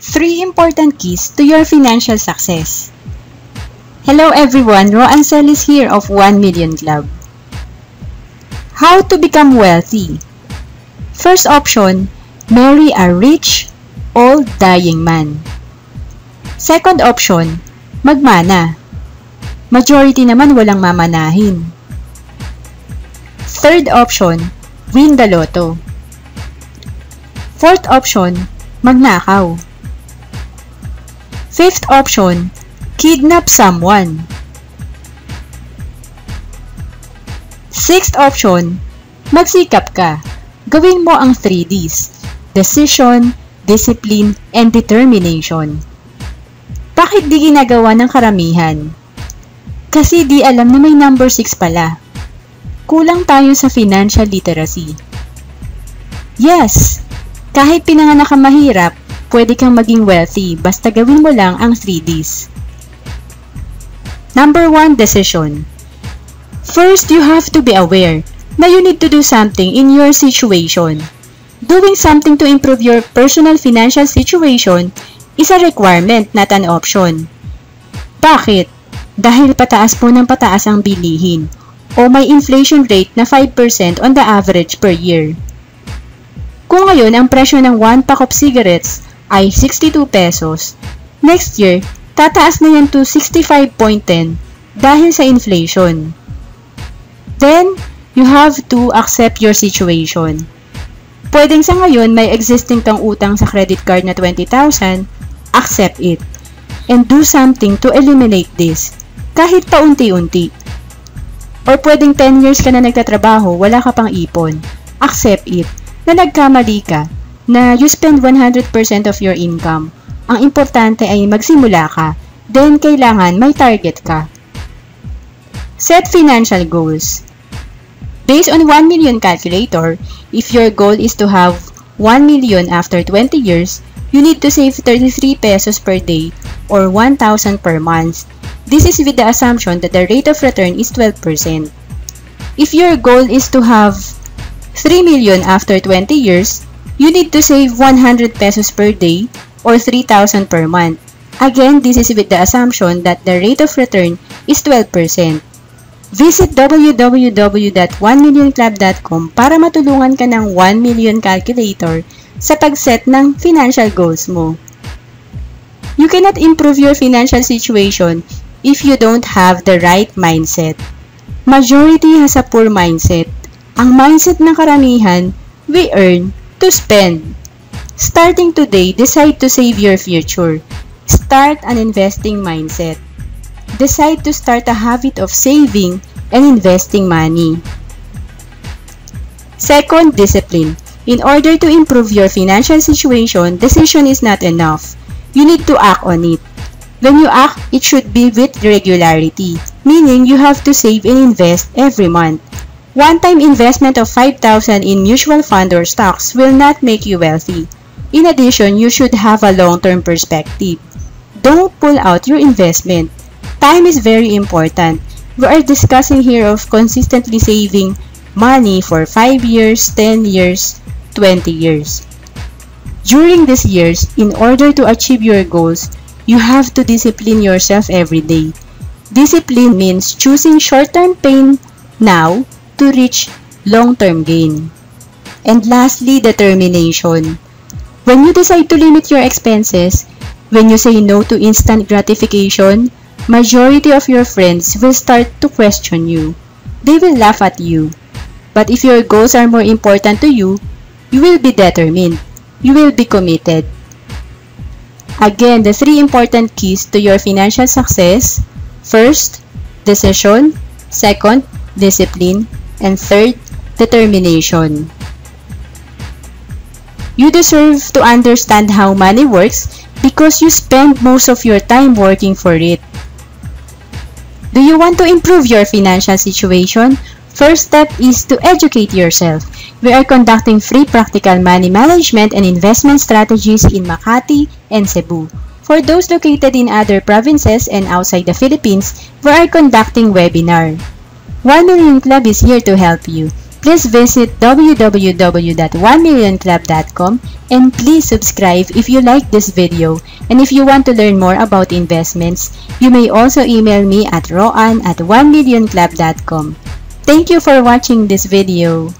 3 important keys to your financial success. Hello everyone, Ro Ansel is here of 1 Million Club. How to become wealthy? First option, marry a rich, old, dying man. Second option, magmana. Majority naman walang mamanahin. Third option, win the lotto. Fourth option, magnakaw. Fifth option, kidnap someone. Sixth option, magsikap ka. Gawin mo ang 3Ds. Decision, discipline, and determination. Bakit di ginagawa ng karamihan? Kasi di alam na may number 6 pala. Kulang tayo sa financial literacy. Yes, kahit pinanganak ka mahirap, pwede kang maging wealthy basta gawin mo lang ang 3Ds. Number 1, decision. First, you have to be aware na you need to do something in your situation. Doing something to improve your personal financial situation is a requirement, not an option. Bakit? Dahil pataas po ng pataas ang bilihin o may inflation rate na 5% on the average per year. Kung ngayon ang presyo ng 1 pack of cigarettes ay 62 pesos, next year, tataas na yan to 65.10 dahil sa inflation. Then, you have to accept your situation. Pwedeng sa ngayon may existing kang utang sa credit card na 20,000, accept it, and do something to eliminate this, kahit paunti-unti. Or pwedeng 10 years ka na nagtatrabaho, wala ka pang ipon, accept it, na nagkamali ka, na you spend 100% of your income. Ang importante ay magsimula ka, then kailangan may target ka. Set financial goals. Based on 1 million calculator, if your goal is to have 1 million after 20 years, you need to save 33 pesos per day or 1,000 per month. This is with the assumption that the rate of return is 12%. If your goal is to have 3 million after 20 years, you need to save 100 pesos per day or 3,000 per month. Again, this is with the assumption that the rate of return is 12%. Visit www.1millionclub.com para matulungan ka ng 1 million calculator sa pag-set ng financial goals mo. You cannot improve your financial situation if you don't have the right mindset. Majority has a poor mindset. Ang mindset ng karamihan, we earn to spend. Starting today, decide to save your future. Start an investing mindset. Decide to start a habit of saving and investing money. Second, discipline. In order to improve your financial situation, decision is not enough. You need to act on it. When you act, it should be with regularity, meaning you have to save and invest every month. One-time investment of 5,000 in mutual fund or stocks will not make you wealthy. In addition, you should have a long-term perspective. Don't pull out your investment. Time is very important. We are discussing here of consistently saving money for 5 years, 10 years, 20 years. During these years, in order to achieve your goals, you have to discipline yourself every day. Discipline means choosing short-term pain now to reach long-term gain. And lastly, determination. When you decide to limit your expenses, when you say no to instant gratification, majority of your friends will start to question you. They will laugh at you. But if your goals are more important to you, you will be determined. You will be committed. Again, the 3 important keys to your financial success. First, decision. Second, discipline. And third, determination. You deserve to understand how money works because you spend most of your time working for it. Do you want to improve your financial situation? First step is to educate yourself. We are conducting free practical money management and investment strategies in Makati and Cebu. For those located in other provinces and outside the Philippines, we are conducting webinar. 1 Million Club is here to help you. Please visit www.1millionclub.com and please subscribe if you like this video. And if you want to learn more about investments, you may also email me at roan@1millionclub.com. Thank you for watching this video.